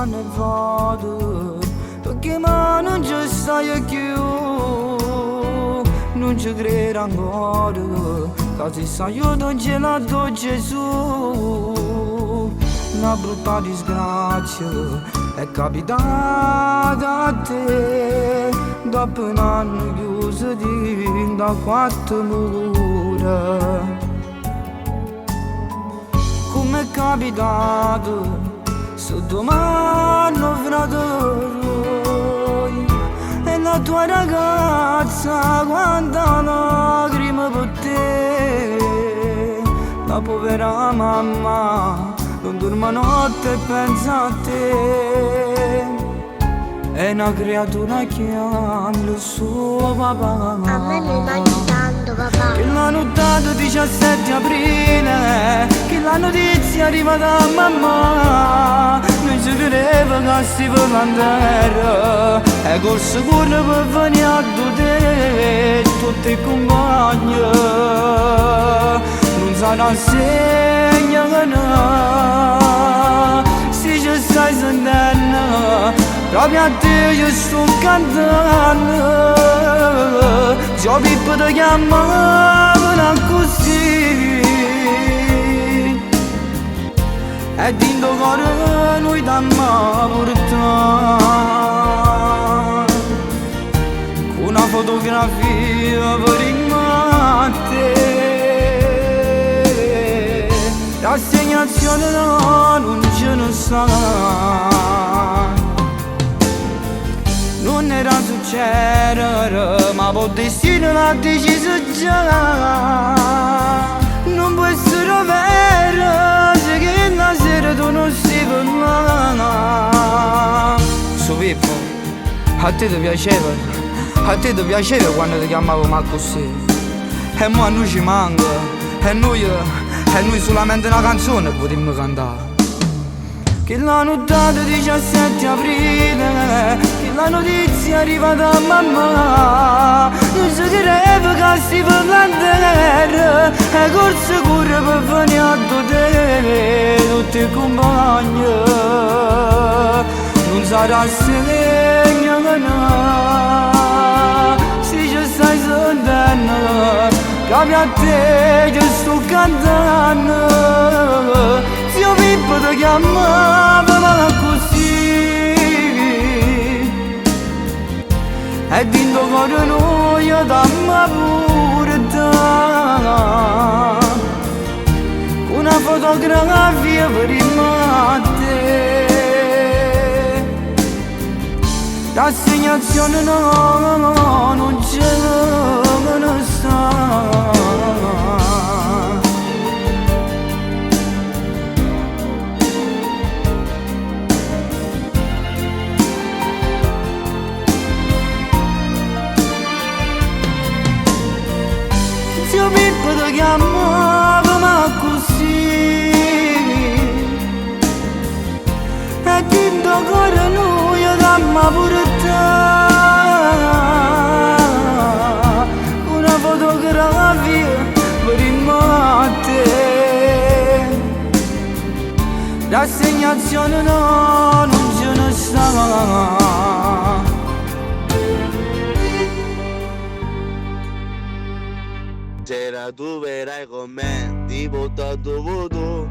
ne vado, perché ma non ci stai più, non ci credo ancora, così sai io non ce l'ho do Gesù. Una brutta disgrazia è capitata a te, dopo un anno chiuso da quattro mura. Come è capitato sotto mano fratello e la tua ragazza quanta lacrime per te, la povera mamma non dorme notte e pensa a te, è una creatura che ha il suo papà. A me mi mangi tanto, papà. Che la nottata 17 aprile, che la notizia arriva da mamma, non ci credeva che si volantera, e col sicuro per venire a te, tutti i compagni, non sarà segno che no, se ci stai sentendo, proprio a te io sto cantando. Già Pippo ti chiamavano così, e dentro cuore noi t'ammo portare, con una fotografia per te. Rassegnazione no, non ce ne sta, non era succedere, ma poi destino l'ha deciso già. Non può essere vero se che la sera tu non sei per là. So Pippo, a te ti piaceva quando ti chiamavo ma così, e mo a noi ci manca, e noi solamente una canzone potremmo cantare. Che la nottata 17 aprile, che la notizia arriva da mamma, non si credeva che si volantera, e col sicuro per venire a te, tutti i compagni, non sarà segno che no, se ci stai sentendo, proprio a te che sto cantando. Zio Pippo ti chiamava così, e dentro cuore noi t'ammo pure te, con una fotografia per te. Rassegnazione no, non ce ne sta. Zio Pippo ti chiamava ma così, e dentro cuore noi t'ammo pure te, una fotografia per te. Rassegnazione no, non ce ne sta. Sera tu verrai con me, tipo tanto voto.